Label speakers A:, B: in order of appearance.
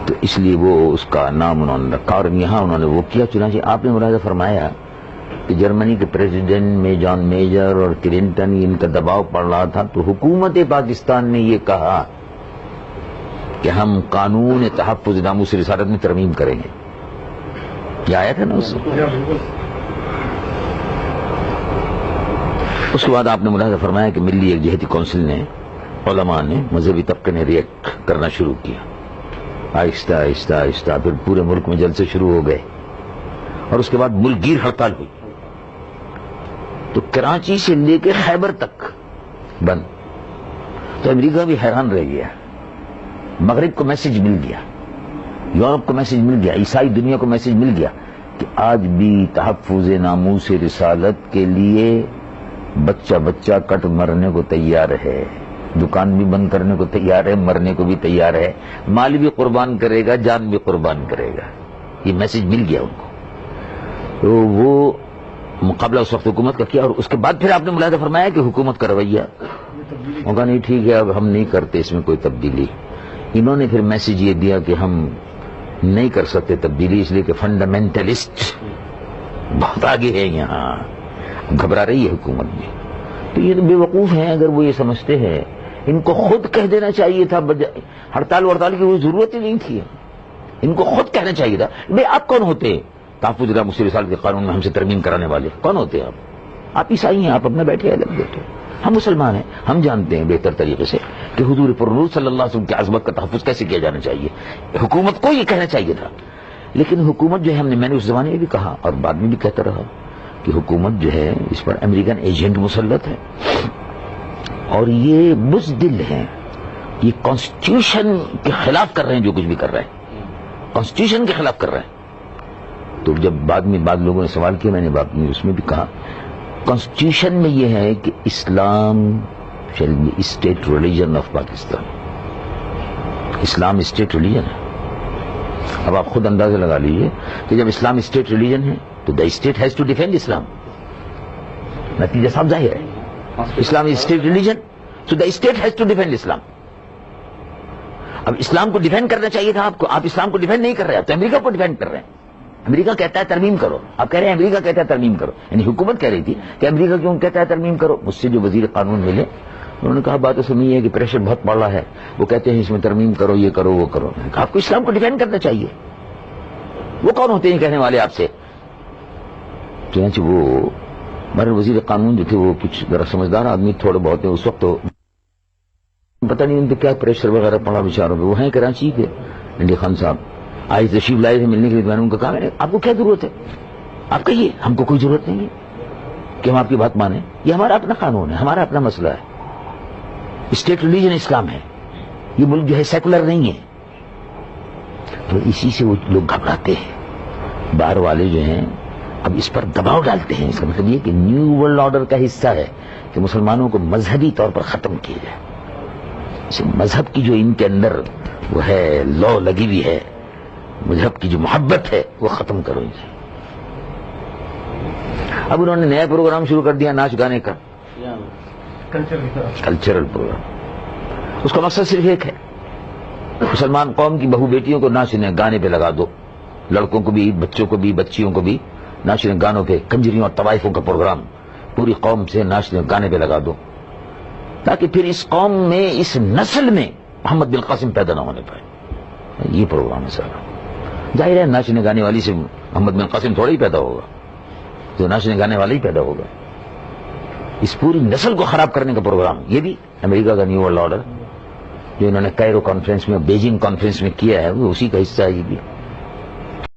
A: تو اس لیے وہ اس کا نام انہوں نے رکھا، اور یہاں انہوں نے وہ کیا۔ چنانچہ آپ نے ملاحظہ فرمایا کہ جرمنی کے پریزیڈنٹ میں جان میجر اور کلنٹن ان کا دباؤ پڑ رہا تھا، تو حکومت پاکستان نے یہ کہا کہ ہم قانون تحفظ ناموس رسالت میں ترمیم کریں گے۔ یہ آیا تھا نا اس کے بعد آپ نے ملاحظہ فرمایا کہ ملی یکجہتی کونسل نے، علماء نے، مذہبی طبقے نے ریئیکٹ کرنا شروع کیا، آہستہ آہستہ آہستہ، پھر پورے ملک میں جلسے شروع ہو گئے، اور اس کے بعد ملک گیر ہڑتال ہوئی، تو کراچی سے لے کے خیبر تک بند۔ تو امریکہ بھی حیران رہ گیا، مغرب کو میسج مل گیا، یورپ کو میسج مل گیا، عیسائی دنیا کو میسج مل گیا کہ آج بھی تحفظ ناموس رسالت کے لیے بچہ بچہ کٹ مرنے کو تیار ہے، دکان بھی بند کرنے کو تیار ہے، مرنے کو بھی تیار ہے، مال بھی قربان کرے گا، جان بھی قربان کرے گا۔ یہ میسج مل گیا ان کو، تو وہ مقابلہ اس وقت حکومت کا کیا۔ اور اس کے بعد پھر آپ نے ملاحظہ فرمایا کہ حکومت کا رویہ ہوگا نہیں، ٹھیک ہے اب ہم نہیں کرتے اس میں کوئی تبدیلی۔ انہوں نے پھر میسج یہ دیا کہ ہم نہیں کر سکتے تبدیلی، اس لیے کہ فنڈامنٹلسٹ بہت آگے ہے، یہاں گھبرا رہی ہے حکومت بھی۔ تو یہ تو بے وقوف ہیں اگر وہ یہ سمجھتے ہیں، ان کو خود کہہ دینا چاہیے تھا، ہڑتال وڑتال کی کوئی ضرورت ہی نہیں تھی، ان کو خود کہنا چاہیے تھا۔ بھئی آپ کون ہوتے ہیں تحفظ ناموس رسالت کے قانون میں ہم سے ترمیم کرانے والے؟ کون ہوتے ہیں آپ عیسائی ہیں، آپ اپنے بیٹھے الگ بیٹھے، ہم مسلمان ہیں، ہم جانتے ہیں بہتر طریقے سے کہ حضور پرنور صلی اللہ علیہ وسلم کی عظمت کا تحفظ کیسے کیا جانا چاہیے۔ حکومت کو یہ کہنا چاہیے تھا، لیکن حکومت جو ہے، میں نے اس زمانے میں بھی کہا اور بعد میں بھی کہتا رہا کہ حکومت جو ہے اس پر امریکن ایجنٹ مسلط ہے، اور یہ بزدل ہیں، یہ کانسٹیٹیوشن کے خلاف کر رہے ہیں، جو کچھ بھی کر رہے ہیں کانسٹیٹیوشن کے خلاف کر رہے ہیں۔ تو جب بعد میں بعض لوگوں نے سوال کیا، میں نے بعد میں اس میں بھی کہا کانسٹیٹیوشن میں یہ ہے کہ Islam shall be state religion of Pakistan, Islam state religion ہے۔ اب آپ خود اندازہ لگا لیجئے کہ جب اسلام اسٹیٹ ریلیجن ہے تو the state has to defend Islam, نتیجہ صاف ظاہر ہے، اسلام از اسٹیٹ ریلیجن تو the state has to defend Islam. اب اسلام کو ڈیفینڈ کرنا چاہیے تھا آپ کو، آپ اسلام کو ڈیفینڈ نہیں کر رہے، آپ تو امریکہ کو ڈیفینڈ کر رہے ہیں۔ امریکہ کہتا ہے ترمیم کرو، آپ کہہ رہے ہیں امریکہ کہتا ہے ترمیم کرو، یعنی حکومت کہہ رہی تھی کہ امریکہ کیوں کہتا ہے ترمیم کرو۔ مجھ سے جو وزیر قانون ملے انہوں نے کہا بات اس میں یہ ہے کہ پریشر بہت بڑھ رہا ہے، وہ کہتے ہیں اس میں ترمیم کرو، یہ کرو وہ کرو۔ میں نے کہا آپ کو اسلام کو ڈیفینڈ کرنا چاہیے، وہ کون ہوتے ہیں کہنے والے آپ سے؟ چنانچہ وہ ہمارے وزیر قانون جو تھے وہ کچھ ذرا سمجھدار آدمی تھوڑے بہت ہیں، اس وقت تو پتہ نہیں ان پہ کیا پریشر وغیرہ پڑا بیچاروں پہ، وہ ہیں کراچی کے انڈیا خان صاحب آئے تشریف لائے تھے ملنے کے لیے۔ میں نے ان کو کہا میں نے آپ کو کیا ضرورت ہے، آپ کہیے، ہم کو کوئی ضرورت نہیں ہے کہ ہم آپ کی بات مانیں، یہ ہمارا اپنا قانون ہے، ہمارا اپنا مسئلہ ہے، اسٹیٹ ریلیجن اسلام ہے، یہ ملک جو ہے سیکولر نہیں ہے۔ تو اسی سے وہ لوگ گھبراتے ہیں، باہر والے جو ہیں اب اس پر دباؤ ڈالتے ہیں۔ اس کا مطلب یہ کہ نیو ورلڈ آرڈر کا حصہ ہے کہ مسلمانوں کو مذہبی طور پر ختم کیا جائے، مذہب کی جو ان کے اندر وہ ہے لو لگی ہوئی ہے، مذہب کی جو محبت ہے وہ ختم کرو ان سے۔ اب انہوں نے نیا پروگرام شروع کر دیا ناچ گانے کا، کلچرل پروگرام۔ اس کا مقصد صرف ایک ہے، مسلمان قوم کی بہو بیٹیوں کو ناچنے گانے پہ لگا دو، لڑکوں کو بھی، بچوں کو بھی، بچیوں کو بھی ناچنے گانوں پہ، کنجریوں اور طوائفوں کا پروگرام پوری قوم سے ناچنے گانے پہ لگا دو، تاکہ پھر اس قوم میں، اس نسل میں محمد بن قاسم پیدا نہ ہونے پائے۔ یہ پروگرام ہے سارا۔ ظاہر ہے ناچنے گانے والی سے محمد بن قاسم تھوڑا ہی پیدا ہوگا، تو ناچنے گانے والا ہی پیدا ہوگا۔ اس پوری نسل کو خراب کرنے کا پروگرام، یہ بھی امریکہ کا نیو ورلڈ آرڈر جو انہوں نے کائرو کانفرنس میں، بیجنگ کانفرنس میں کیا ہے، وہ اسی کا حصہ ہے یہ بھی۔